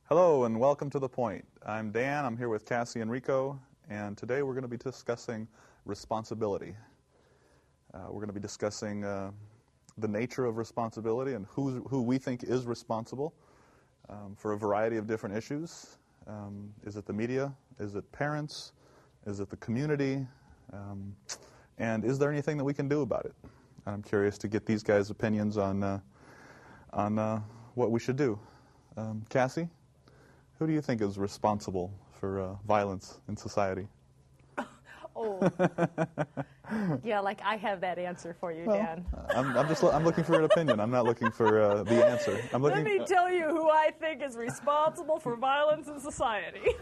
Hello and welcome to The Point. I'm Dan, I'm here with Kassi and Rico, and today we're going to be discussing responsibility. We're going to be discussing the nature of responsibility and who we think is responsible for a variety of different issues. Is it the media? Is it parents? Is it the community? And is there anything that we can do about it? I'm curious to get these guys' opinions on what we should do. Kassi, who do you think is responsible for violence in society? Oh, yeah, like I have that answer for you, Dan. I'm looking for an opinion. I'm not looking for the answer. Let me tell you who I think is responsible for violence in society.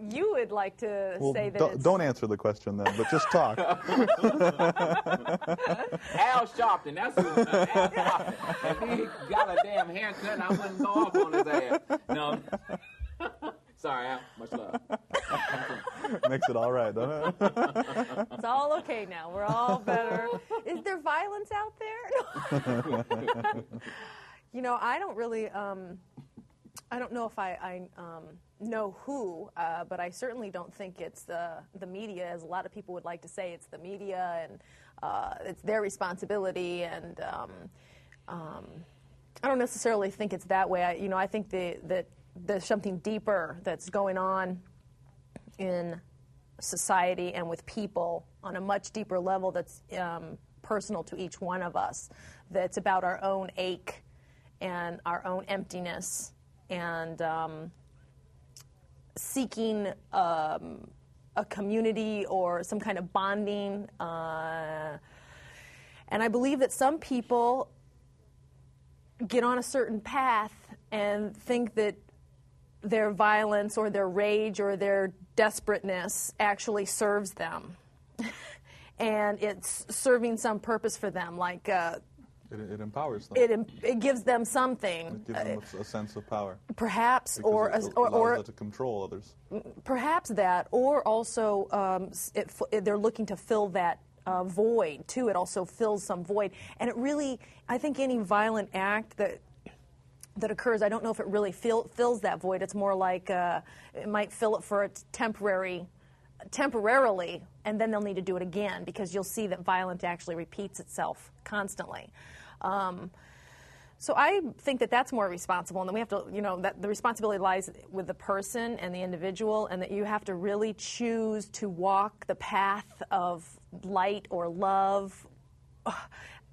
You would like to say that don't answer the question then, but just talk. Al Sharpton, that's who Al Sharpton. If he got a damn haircut, I wouldn't go off on his ass. No. Sorry, Al. Much love. Makes it all right, doesn't it? It's all okay now. We're all better. Is there violence out there? No. I don't really... I don't know if I know who, but I certainly don't think it's the media, as a lot of people would like to say. It's the media, and it's their responsibility, and I don't necessarily think it's that way. I think that there's something deeper that's going on in society and with people on a much deeper level that's personal to each one of us, that's about our own ache and our own emptiness, and seeking a community or some kind of bonding. And I believe that some people get on a certain path and think that their violence or their rage or their desperateness actually serves them. And it's serving some purpose for them, like... It empowers them. It gives them something. It gives them a sense of power. Perhaps, because it allows it to control others. Perhaps that, or also they're looking to fill that void too. It also fills some void, and it really, I think, any violent act that occurs, I don't know if it really fills that void. It's more like it might fill it for a temporarily, and then they'll need to do it again, because you'll see that violence actually repeats itself constantly. So I think that that's more responsible, and then we have to, that the responsibility lies with the person and the individual, and that you have to really choose to walk the path of light or love,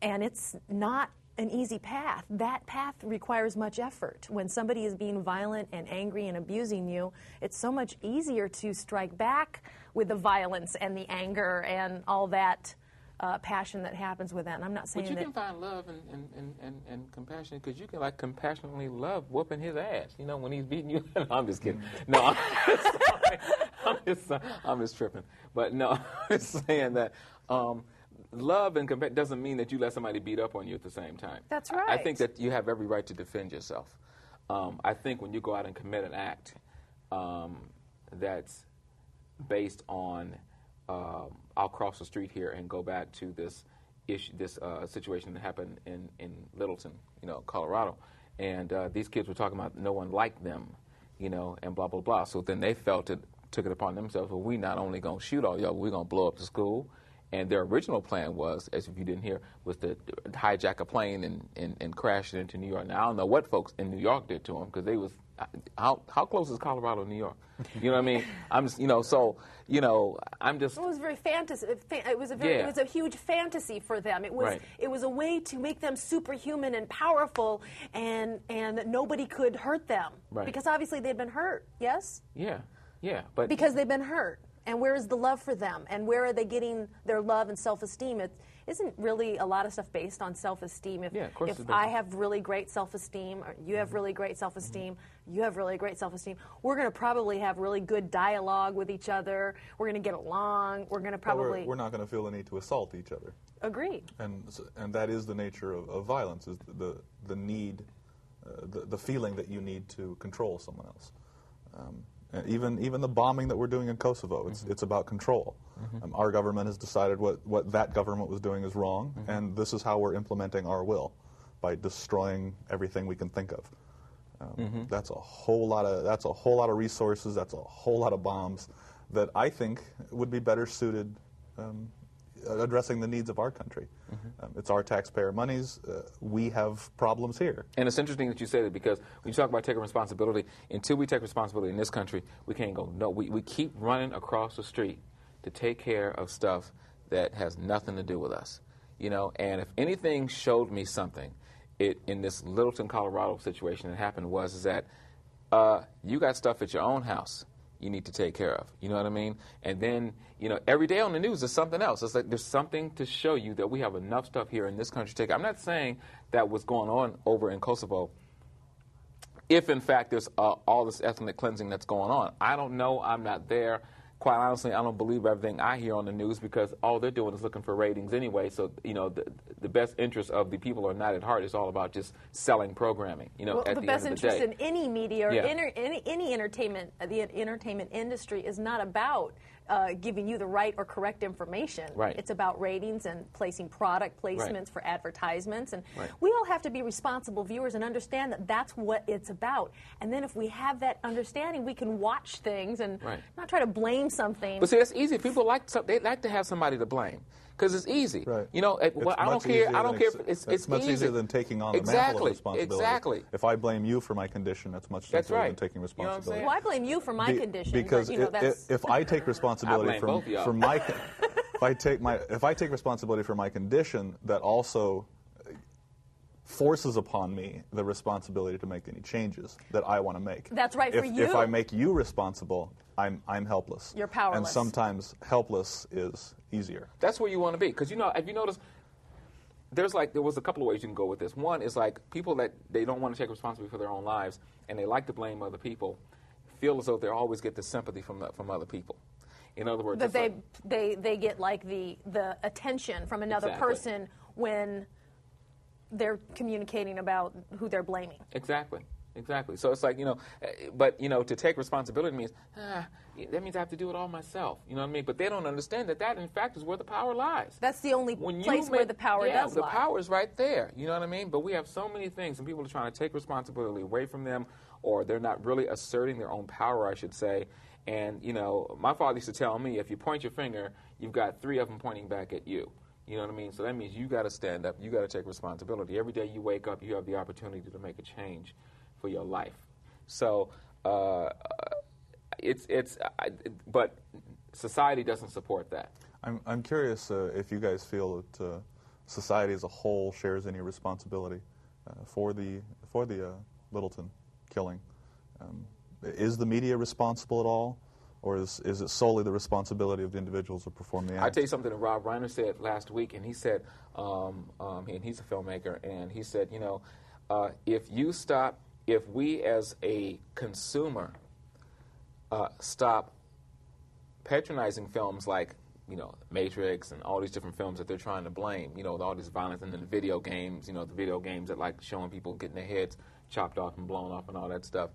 and it's not an easy path. That path requires much effort. When somebody is being violent and angry and abusing you, it's so much easier to strike back with the violence and the anger and all that passion that happens with that. And I'm not saying that... But you can find love and compassion, because you can, like, compassionately love whooping his ass, when he's beating you. No, I'm just kidding. No, I'm just tripping. But no, I'm just saying that... love and compassion doesn't mean that you let somebody beat up on you at the same time. That's right. I think that you have every right to defend yourself. I think when you go out and commit an act that's based on, I'll cross the street here and go back to this issue, this situation that happened in Littleton, Colorado, and these kids were talking about no one liked them, and blah blah blah. So then they took it upon themselves. Well, we not only gonna shoot all y'all, we're gonna blow up the school. And their original plan was, as if you didn't hear, was to hijack a plane and crash it into New York. Now, I don't know what folks in New York did to them, because they was, how close is Colorado to New York? You know what I mean? I'm just, I'm just... It was very fantasy. It was a huge fantasy for them. It was right. It was a way to make them superhuman and powerful, and that nobody could hurt them. Right. Because obviously they'd been hurt, yes? Yeah, but... Because they've been hurt. And where is the love for them? And where are they getting their love and self-esteem? It isn't really a lot of stuff based on self-esteem. If I have really great self-esteem, or you have really great self-esteem, you have really great self-esteem, we're going to probably have really good dialogue with each other. We're going to get along. We're going to probably... We're not going to feel the need to assault each other. Agreed. And that is the nature of violence, is the need, the feeling that you need to control someone else. Even the bombing that we're doing in Kosovo, it's about control. Our government has decided what that government was doing is wrong, and this is how we're implementing our will. by destroying everything we can think of. That's a whole lot of resources. That's a whole lot of bombs that I think would be better suited addressing the needs of our country. It's our taxpayer monies. We have problems here. And it's interesting that you say that, because when you talk about taking responsibility, until we take responsibility in this country, we can't go. No, we keep running across the street to take care of stuff that has nothing to do with us. You know, and if anything showed me something, in this Littleton, Colorado situation that happened is that you got stuff at your own house you need to take care of. You know what I mean? And then, you know, every day on the news there's something else. It's like there's something to show you that we have enough stuff here in this country to take. I'm not saying that what's going on over in Kosovo, if in fact there's all this ethnic cleansing that's going on. I don't know. I'm not there. Quite honestly, I don't believe everything I hear on the news, because all they're doing is looking for ratings anyway. So, you know, the best interests of the people are not at heart. It's all about just selling programming. You know, well, at the the best end of the interest day. in any media or Yeah. any entertainment, the entertainment industry is not about giving you the right or correct information. Right. It's about ratings and placing product placements Right. for advertisements. And Right. we all have to be responsible viewers and understand that that's what it's about. And then if we have that understanding, we can watch things and Right. not try to blame something. But see, that's easy. People they like to have somebody to blame, because it's easy. Right. You know, well, I don't care. I don't care. It's much easy. easier than taking on the mantle Exactly. of responsibility. Exactly. If I blame you for my condition, that's much That's simpler right. than taking You know what I'm responsibility. saying? well, I blame you for my condition. Because but, you know, that's if I take responsibility I blame both of y'all. for my if I take responsibility for my condition, that also forces upon me the responsibility to make any changes that I want to make. That's right, for you. If I make you responsible, I'm helpless. You're powerless. And sometimes helpless is easier. That's where you want to be, because, you know, if you notice, there was a couple of ways you can go with this. One is like people that they don't want to take responsibility for their own lives, and they like to blame other people, feel as though they always get the sympathy from other people. In other words, that they get like the attention from another Exactly. person when they're communicating about who they're blaming. Exactly. So it's like, you know, but, you know, to take responsibility means, that means I have to do it all myself. You know what I mean? But they don't understand that in fact is where the power lies. That's the only place where the power does the lie. power is right there. You know what I mean? But we have so many things, and people are trying to take responsibility away from them, or they're not really asserting their own power, I should say. And, you know, my father used to tell me, if you point your finger, you've got 3 of them pointing back at you. You know what I mean? So that means you got to stand up. You got to take responsibility. Every day you wake up, you have the opportunity to make a change for your life. So but society doesn't support that. I'm curious if you guys feel that society as a whole shares any responsibility for the Littleton killing. Is the media responsible at all, or is it solely the responsibility of the individuals who perform the act? I'll tell you something that Rob Reiner said last week, and he said, and he's a filmmaker, and he said, you know, if we as a consumer stop patronizing films like, you know, Matrix and all these different films that they're trying to blame, you know, with all this violence, and then the video games, you know, the video games that like showing people getting their heads chopped off and blown off and all that stuff.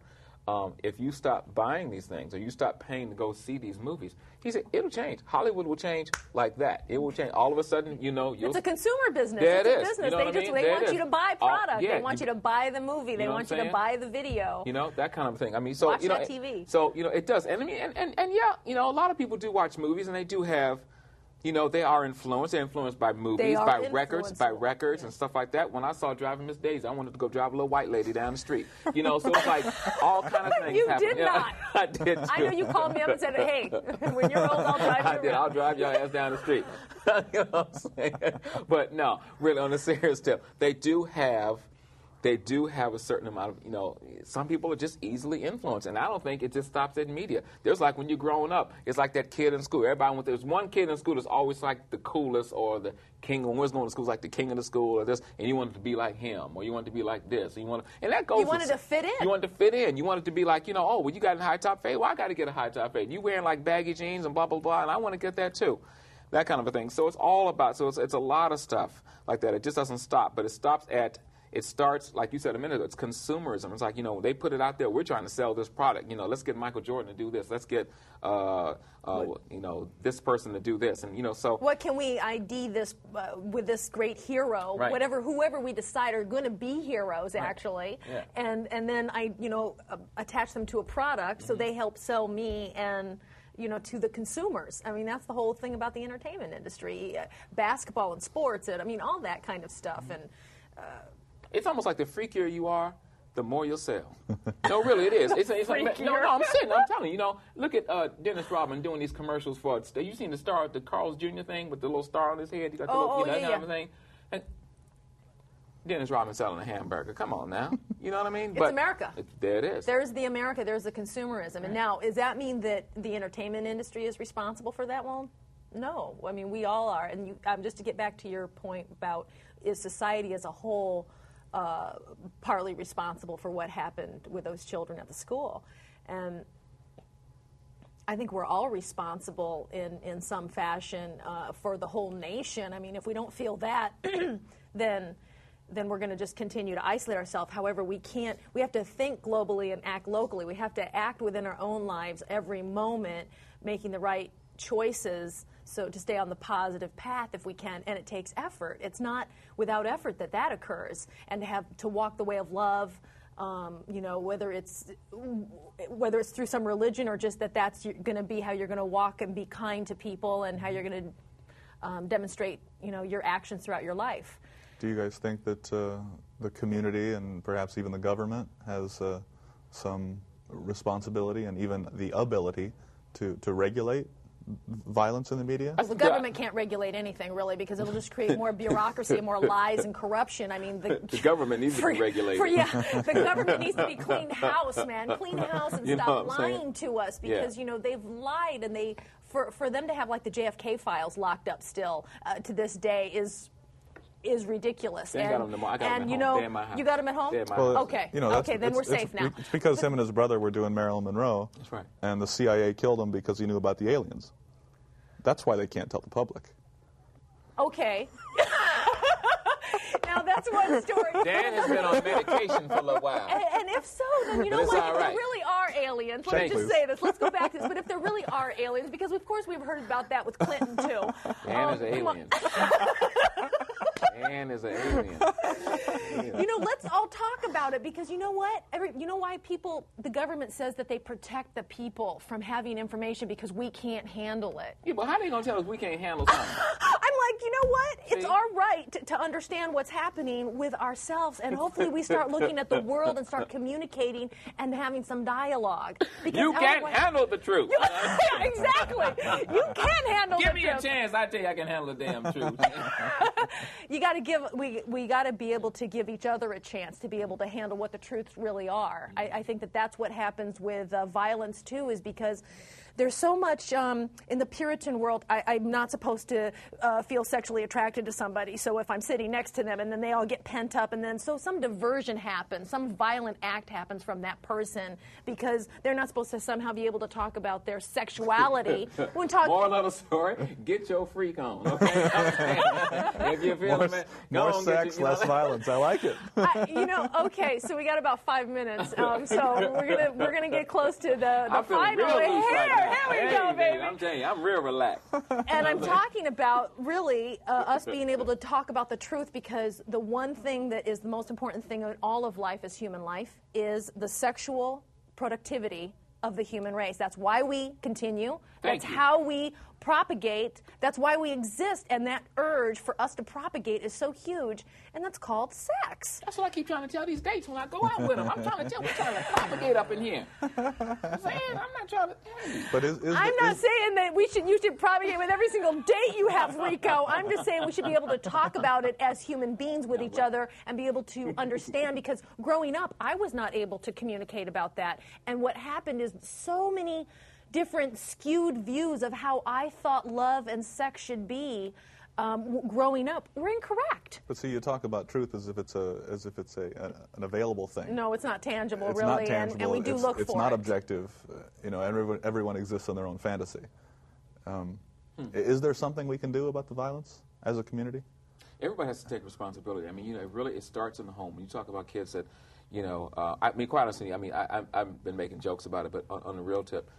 If you stop buying these things, or you stop paying to go see these movies, he said it'll change. Hollywood will change like that. It will change. All of a sudden, you know, It's a consumer business. There it's it a is. business. You know They what I just mean? they There want it you to is. buy product. Yeah, they want you to buy the movie. They know want what you I'm to saying? buy the video. You know, that kind of thing. I mean, so Watch you know, that TV. So you know, it does. And I mean, and yeah, you know, a lot of people do watch movies, and they do have, you know, they are influenced. They're influenced by movies, are by records, influenceable. and stuff like that. When I saw Driving Miss Daisy, I wanted to go drive a little white lady down the street. You know, so it's like all kind of things You happen. did Yeah, not. I did. I know you called me up and said, "Hey, when you're old, I'll drive you I did. around." I'll drive your ass down the street. You know what I'm saying? But no, really, on a serious tip, they do have a certain amount of, you know, some people are just easily influenced, and I don't think it just stops at media. There's like when you're growing up, it's like that kid in school. There's one kid in school that's always like the coolest, or the king, when we're going to school, like the king of the school, or this, and you wanted to be like him, or you wanted to be like this, and that goes. You wanted to fit in. You wanted to fit in. You wanted to be like, you know, oh, well, you got a high top fade. Well, I got to get a high top fade. You wearing like baggy jeans and blah blah blah, and I want to get that too. That kind of a thing. So it's all about. So it's a lot of stuff like that. It just doesn't stop, but it stops at it starts, like you said a minute ago, it's consumerism. It's like, they put it out there. We're trying to sell this product. Let's get Michael Jordan to do this. Let's get, this person to do this. And, so. What can we ID this with this great hero? Right. Whoever we decide are going to be heroes, actually. Yeah. And then attach them to a product so they help sell me and to the consumers. I mean, that's the whole thing about the entertainment industry, basketball and sports, and all that kind of stuff. And it's almost like the freakier you are, the more you'll sell. No, really, it is. It's like, I'm telling you, look at Dennis Rodman doing these commercials for, you seen the Carl's Jr. thing with the little star on his head? You got the little, that kind of thing. And Dennis Rodman selling a hamburger. Come on now. You know what I mean? It's America. There it is. There's the America. There's the consumerism. Right. And now, does that mean that the entertainment industry is responsible for that? Well, no. I mean, we all are. And just to get back to your point about is society as a whole partly responsible for what happened with those children at the school. And I think we're all responsible in some fashion for the whole nation. I mean, if we don't feel that, then we're going to just continue to isolate ourselves. However, we have to think globally and act locally. We have to act within our own lives every moment, making the right choices so to stay on the positive path if we can, and it takes effort. It's not without effort that occurs, and to walk the way of love, whether it's through some religion or just that's going to be how you're going to walk and be kind to people and how you're going to demonstrate, your actions throughout your life. Do you guys think that the community and perhaps even the government has some responsibility and even the ability to regulate violence in the media? The government can't regulate anything, really, because it'll just create more bureaucracy and more lies and corruption. I mean, the government needs to be regulated. The government needs to be clean house, man. Clean house and stop lying to us because, they've lied and for them to have, like, the JFK files locked up still to this day is ridiculous. I got him at home. They're in my house. You got him at home? Well, okay. Then we're safe now. It's because him and his brother were doing Marilyn Monroe. That's right. And the CIA killed him because he knew about the aliens. That's why they can't tell the public. Okay. Now that's one story. Dan has been on medication for a little while. And if so, then you know what? If there really are aliens, let me just say this. Let's go back to this. But if there really are aliens, because of course we've heard about that with Clinton too. Dan is an alien. Dan is an alien. Let's all talk about it because you know what? You know why the government says that they protect the people from having information because we can't handle it. Yeah, but how are they going to tell us we can't handle something? I'm like, you know what? See? It's our right to understand what's happening with ourselves, and hopefully we start looking at the world and start communicating and having some dialogue. You can't handle the truth. Exactly. You can't handle the truth. Give me a chance. I tell you I can handle the damn truth. You got to we got to be able to give each other a chance to be able to handle what the truths really are. I think that's what happens with violence too, is because there's so much in the Puritan world. I'm not supposed to feel sexually attracted to somebody. So if I'm sitting next to them and then they all get pent up and then so some diversion happens, some violent act happens from that person because they're not supposed to somehow be able to talk about their sexuality. Moral of the story, get your freak on, okay? If you feel more sex, less violence. I like it. Okay, so we got about 5 minutes. So we're gonna get close to the final. Here we go, baby. I'm telling you, I'm real relaxed. And I'm talking about really us being able to talk about the truth because the one thing that is the most important thing in all of life is human life is the sexual productivity of the human race. That's why we continue. That's how we propagate. That's why we exist. And that urge for us to propagate is so huge. And that's called sex. That's what I keep trying to tell these dates when I go out with them. I'm trying to we're trying to propagate up in here. I'm not trying to. But I'm not saying that you should propagate with every single date you have, Rico. I'm just saying we should be able to talk about it as human beings with each other and be able to understand because growing up, I was not able to communicate about that. And what happened is so many different skewed views of how I thought love and sex should be growing up were incorrect. But see, you talk about truth as if it's an available thing. No, it's not tangible, it's really, not tangible. And we do look for it. It's not objective. Everyone exists in their own fantasy. Is there something we can do about the violence as a community? Everybody has to take responsibility. I mean, you know, it starts in the home. When you talk about kids that, you know, I mean, quite honestly, I mean, I've been making jokes about it, but on the real tip,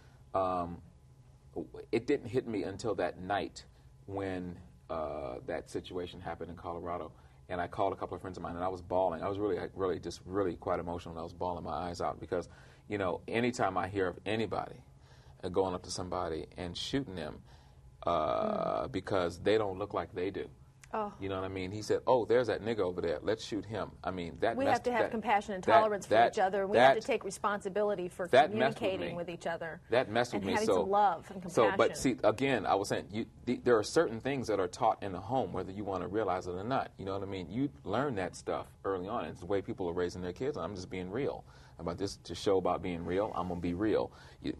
it didn't hit me until that night when that situation happened in Colorado. And I called a couple of friends of mine, and I was bawling. I was really quite emotional, and I was bawling my eyes out because, you know, anytime I hear of anybody going up to somebody and shooting them because they don't look like they do. Oh. You know what I mean? He said, "Oh, there's that nigga over there. Let's shoot him." I mean, that we have to have compassion and tolerance for each other. We have to take responsibility for communicating with each other. That messed with me. And having some love and compassion. So, but see, again, I was saying, there are certain things that are taught in the home, whether you want to realize it or not. You know what I mean? You learn that stuff early on. It's the way people are raising their kids. I'm just being real about this to show about being real. I'm gonna be real.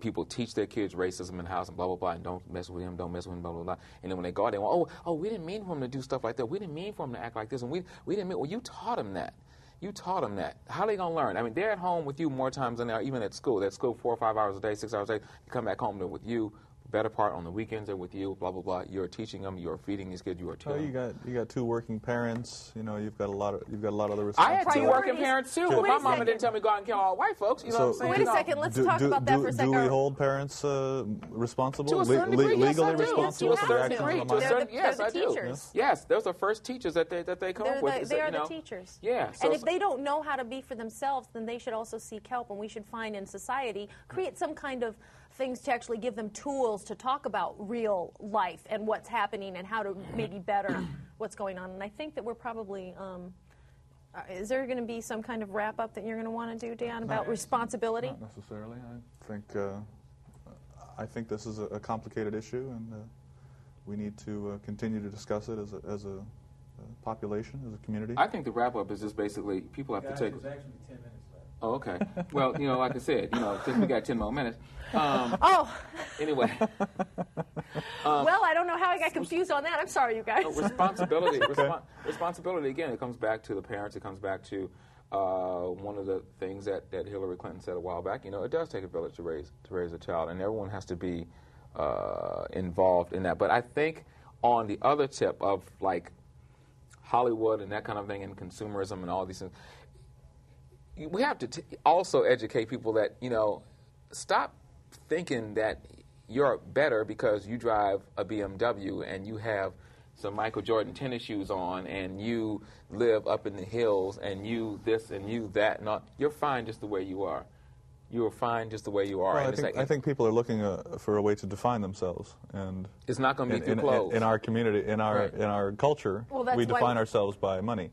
People teach their kids racism in the house and blah blah blah, and don't mess with him, don't mess with him, blah blah blah. And then when they go out, they go, oh, we didn't mean for him to do stuff like that. We didn't mean for him to act like this, and we didn't mean. Well, you taught him that. You taught them that. How are they going to learn? I mean, they're at home with you more times than they are even at school. They're at school 4 or 5 hours a day, 6 hours a day. You come back home, they're with you. Better part on the weekends they're with you, blah, blah, blah. You're teaching them. You're feeding these kids. You are teaching them. You got 2 working parents. You know, you've got a lot of other responsibilities. I had 2 working parents, too, but my mama didn't tell me to go out and kill all white folks. You know what I'm saying? Wait a second. Let's talk about that for a second. Do we hold parents responsible? To a certain degree, legally yes, responsible for their actions on the minor? Yes, I do. Yes, those are first teachers that they come up with. They are the teachers. Yeah. And if they don't know how to be for themselves, then they should also seek help, and we should find in society, create some kind of things to actually give them tools to talk about real life and what's happening and how to maybe better what's going on. And I think that we're probably, is there going to be some kind of wrap-up that you're going to want to do, Dan, about responsibility? Not necessarily. I think this is a complicated issue, and we need to continue to discuss it as a population, as a community. I think the wrap-up is just basically people have to take... There's actually 10 minutes left. Oh, okay. Well, you know, like I said, you know, since we got 10 more minutes. Anyway. Well, I don't know how I got confused on that. I'm sorry, you guys. Responsibility. Responsibility, again, it comes back to the parents. It comes back to one of the things that Hillary Clinton said a while back. You know, it does take a village to raise a child, and everyone has to be involved in that. But I think on the other tip of, like, Hollywood and that kind of thing and consumerism and all these things, we have to also educate people that, you know, stop thinking that you're better because you drive a BMW and you have some Michael Jordan tennis shoes on and you live up in the hills and you this and you that. No, you're fine just the way you are. You are fine just the way you are. Well, I think people are looking for a way to define themselves, and it's not going to be through clothes. In our community, in our culture, we define ourselves by money,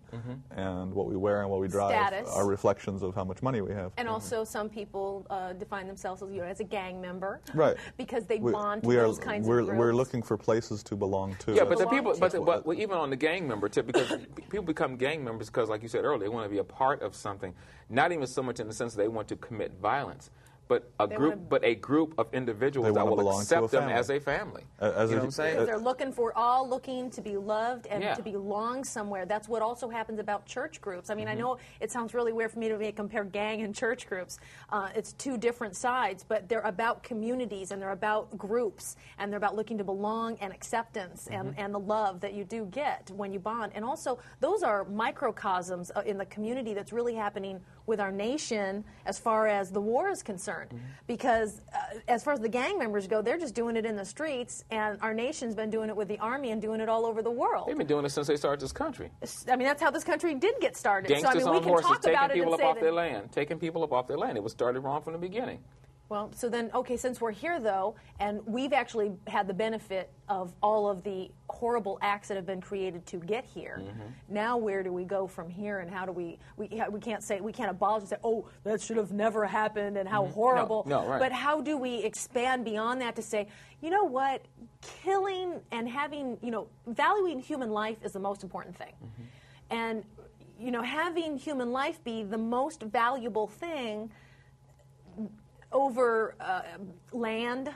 and what we wear and what we drive are reflections of how much money we have. And also, some people define themselves as a gang member, right? Because they bond to those kinds of groups. We're looking for places to belong to. Yeah, but the people, but even on the gang member tip, because people become gang members because, like you said earlier, they want to be a part of something. Not even so much in the sense that they want to commit violence, but a group of individuals that will accept them as a family. You know what I'm saying? Because they're all looking to be loved and to belong somewhere. That's what also happens about church groups. I mean, I know it sounds really weird for me to compare gang and church groups. It's 2 different sides, but they're about communities and they're about groups and they're about looking to belong and acceptance and the love that you do get when you bond. And also, those are microcosms in the community that's really happening with our nation as far as the war is concerned. Because as far as the gang members go, they're just doing it in the streets, and our nation's been doing it with the army and doing it all over the world. They've been doing it since they started this country. I mean, that's how this country did get started. Gangsters so, I mean, on horses taking people up off their land. Taking people up off their land. It was started wrong from the beginning. Well, so then, okay, since we're here, though, and we've actually had the benefit of all of the horrible acts that have been created to get here, now where do we go from here, and how do we can't abolish and say, oh, that should have never happened, and how horrible. No, right. But how do we expand beyond that to say, you know what, killing and having, valuing human life is the most important thing. And, having human life be the most valuable thing over land,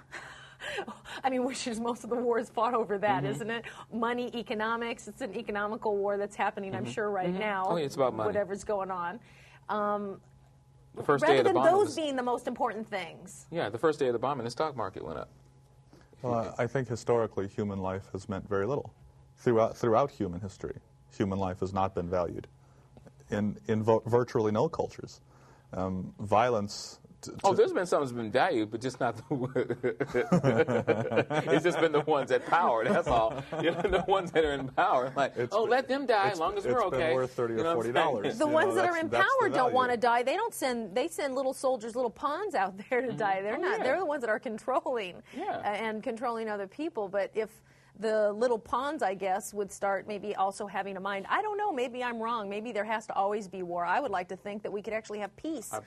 I mean, which is most of the wars fought over that, isn't it? Money, economics. It's an economical war that's happening, I'm sure, right now. Oh, yeah, it's about money. Whatever's going on. The first day rather of the than bombing those being the most important things. Yeah, the first day of the bombing, the stock market went up. Well, I think historically human life has meant very little throughout human history. human life has not been valued in virtually no cultures. Violence. There's been some that's been valued, but just not it's just been the ones at power. That's all. The ones that are in power, let them die as long as we're okay. It's been worth $30 or $40. The ones that are in power don't want to die. They send little soldiers, little pawns out there to die. They're not. They're the ones that are controlling and controlling other people. But if the little pawns, I guess, would start maybe also having a mind. I don't know. Maybe I'm wrong. Maybe there has to always be war. I would like to think that we could actually have peace. I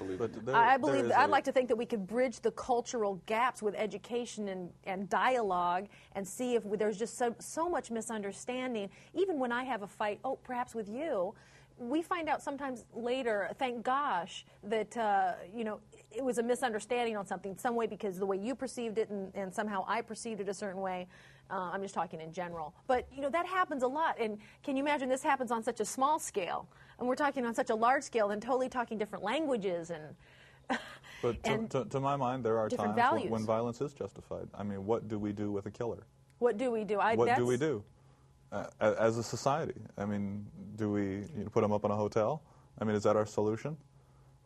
believe I'd like to think that we could bridge the cultural gaps with education and dialogue and see if there's just so much misunderstanding. Even when I have a fight, perhaps with you, we find out sometimes later, thank gosh, that it was a misunderstanding on something, some way, because the way you perceived it and somehow I perceived it a certain way. I'm just talking in general. But, that happens a lot. And can you imagine this happens on such a small scale? And we're talking on such a large scale and totally talking different languages and But to my mind, there are times when violence is justified. I mean, what do we do with a killer? What do we do? What do we do as a society? I mean, do we put them up in a hotel? I mean, is that our solution?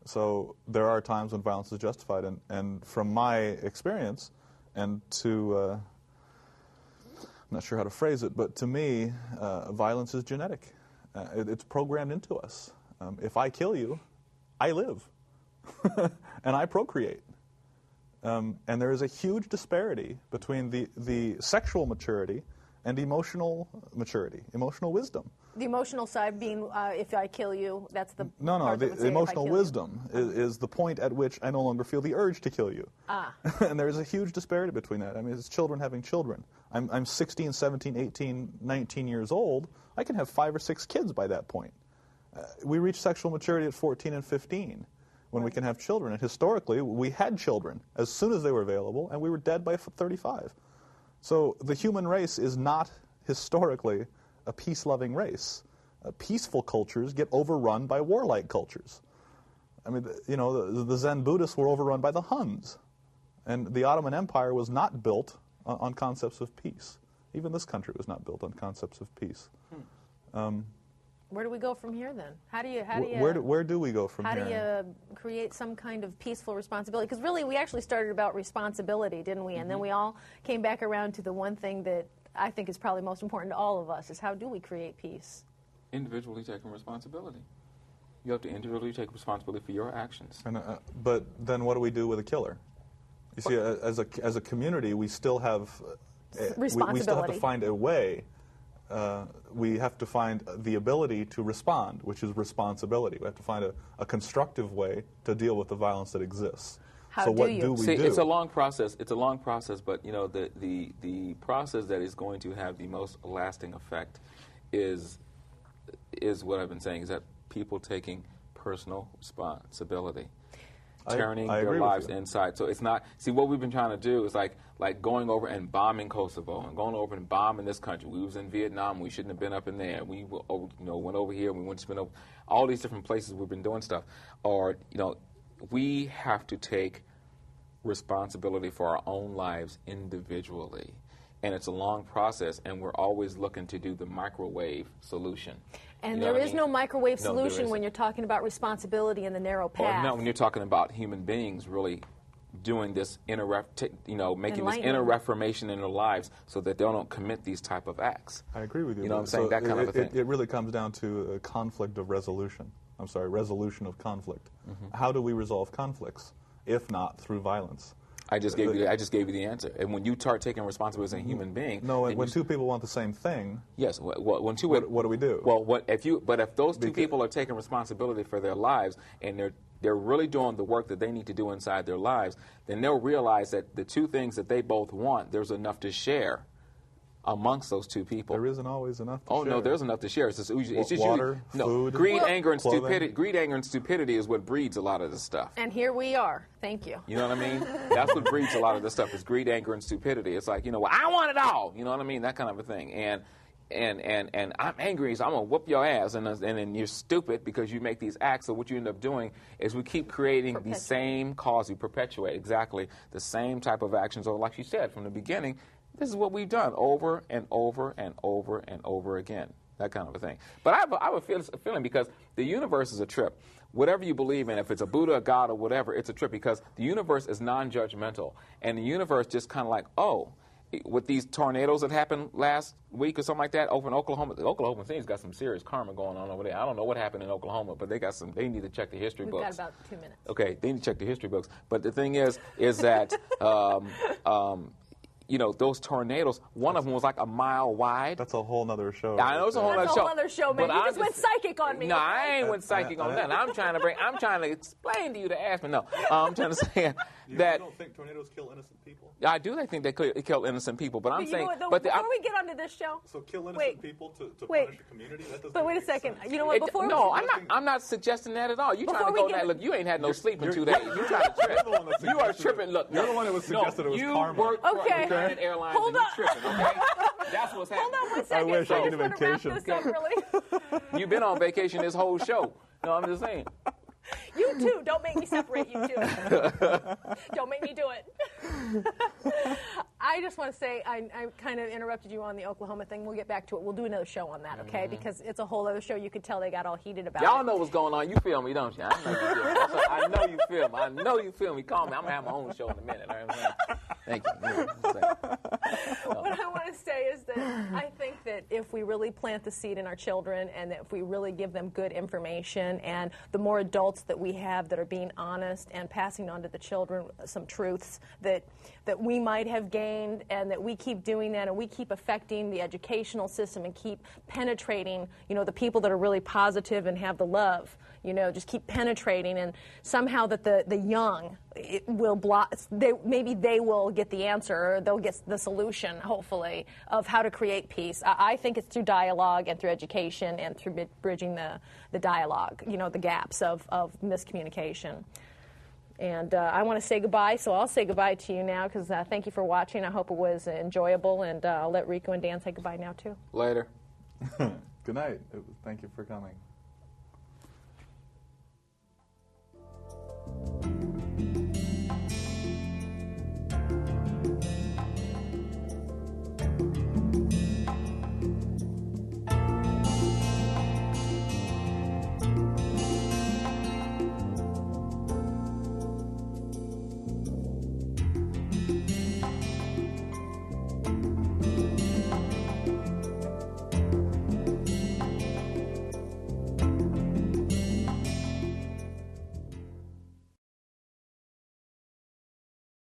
So there are times when violence is justified. And from my experience, and to... I'm not sure how to phrase it, but to me, violence is genetic. It's programmed into us. If I kill you, I live, and I procreate. And there is a huge disparity between the sexual maturity and emotional maturity, emotional wisdom. The emotional side being, if I kill you, that's the No, the emotional wisdom is the point at which I no longer feel the urge to kill you. And there is a huge disparity between that. I mean, it's children having children. I'm 16, 17, 18, 19 years old. I can have 5 or 6 kids by that point. We reach sexual maturity at 14 and 15 when we can have children. And historically, we had children as soon as they were available, and we were dead by 35. So the human race is not historically a peace-loving race. Peaceful cultures get overrun by warlike cultures. I mean, the Zen Buddhists were overrun by the Huns. And the Ottoman Empire was not built on concepts of peace. Even this country was not built on concepts of peace. Where do we go from here, then? Where do we go from here? How do you create some kind of peaceful responsibility? Because really, we actually started about responsibility, didn't we? And then we all came back around to the one thing that I think is probably most important to all of us, is how do we create peace? Individually taking responsibility. You have to individually take responsibility for your actions. But then what do we do with a killer? You see, as a community, we still have responsibility. We still have to find a way. We have to find the ability to respond, which is responsibility. We have to find a constructive way to deal with the violence that exists. How do we do? It's a long process. It's a long process, but the process that is going to have the most lasting effect is what I've been saying, is that people taking personal responsibility, turning their lives inside. So it's not, what we've been trying to do is like going over and bombing Kosovo and going over and bombing this country. We was in Vietnam. We shouldn't have been up in there. We went over here. We went to spend over all these different places. We've been doing stuff. Or, we have to take responsibility for our own lives individually. And it's a long process, and we're always looking to do the microwave solution. And there is no microwave solution when you're talking about responsibility in the narrow path. Or no, when you're talking about human beings really doing this making this inner reformation in their lives so that they don't commit these type of acts. I agree with you. You know what I'm saying? That kind of a thing. It really comes down to a conflict of resolution. Resolution of conflict. Mm-hmm. How do we resolve conflicts, if not through violence? I just gave you the answer. And when you start taking responsibility as a human being, when two people want the same thing, yes. What do we do? Well, if those two people are taking responsibility for their lives and they're really doing the work that they need to do inside their lives, then they'll realize that the two things that they both want, there's enough to share amongst those two people. There isn't always enough to share. Oh, no, there's enough to share. It's just water, food, greed, anger, and stupidity. Greed, anger, and stupidity is what breeds a lot of this stuff. And here we are. Thank you. You know what I mean? That's what breeds a lot of this stuff, is greed, anger, and stupidity. It's like, I want it all. You know what I mean? That kind of a thing. And I'm angry, so I'm going to whoop your ass. And then you're stupid because you make these acts. So what you end up doing is we keep creating the same cause. We perpetuate exactly the same type of actions. Or like you said from the beginning, this is what we've done over and over and over and over again. that kind of a thing. But I have a feeling because the universe is a trip. Whatever you believe in, if it's a Buddha, a God, or whatever, it's a trip because the universe is non-judgmental. And the universe just kind of like, oh, with these tornadoes that happened last week or something like that over in Oklahoma, the Oklahoma City's got some serious karma going on over there. I don't know what happened in Oklahoma, but they need to check the history books. We've got about 2 minutes. Okay, they need to check the history books. But the thing is that you know, those tornadoes, one of them was like a mile wide. That's a whole nother show. I know it's a whole other show. That's a whole other show, man. You just went psychic on me. No, I ain't went psychic on that. I'm trying to explain to you the aspect. No, I'm trying to say that. You don't think tornadoes kill innocent people? I do think they kill innocent people, but I'm saying. Before we get onto this show. So kill innocent people to punish the community? That doesn't wait a second. Sense. You know what? I'm not suggesting that at all. You trying to go that? Look, you ain't had no sleep in 2 days. You trying to trip. You are tripping. Look, you're the one that was suggested it was karma. You work for United Airlines. Hold on. Tripping, okay? That's what's happening. Hold on 1 second. I wish I just could vacation. This up really. You've been on vacation this whole show. No, I'm just saying. You too. Don't make me separate you two. Don't make me do it. I just want to say I kind of interrupted you on the Oklahoma thing. We'll get back to it. We'll do another show on that, okay? Because it's a whole other show. You could tell they got all heated about it. Y'all know what's going on. You feel me, don't you? I know you feel me. I know you feel me. Call me. I'm going to have my own show in a minute. All right? Thank you. What I want to say is that I think that if we really plant the seed in our children and that if we really give them good information and the more adults that we have that are being honest and passing on to the children some truths that we might have gained and that we keep doing that and we keep affecting the educational system and keep penetrating, you know, the people that are really positive and have the love, you know, just keep penetrating and somehow that the young will maybe they will get the answer or they'll get the solution, hopefully, of how to create peace. I think it's through dialogue and through education and through bridging the dialogue, you know, the gaps of miscommunication. And I want to say goodbye, so I'll say goodbye to you now because thank you for watching. I hope it was enjoyable, and I'll let Rico and Dan say goodbye now, too. Later. Good night. Thank you for coming.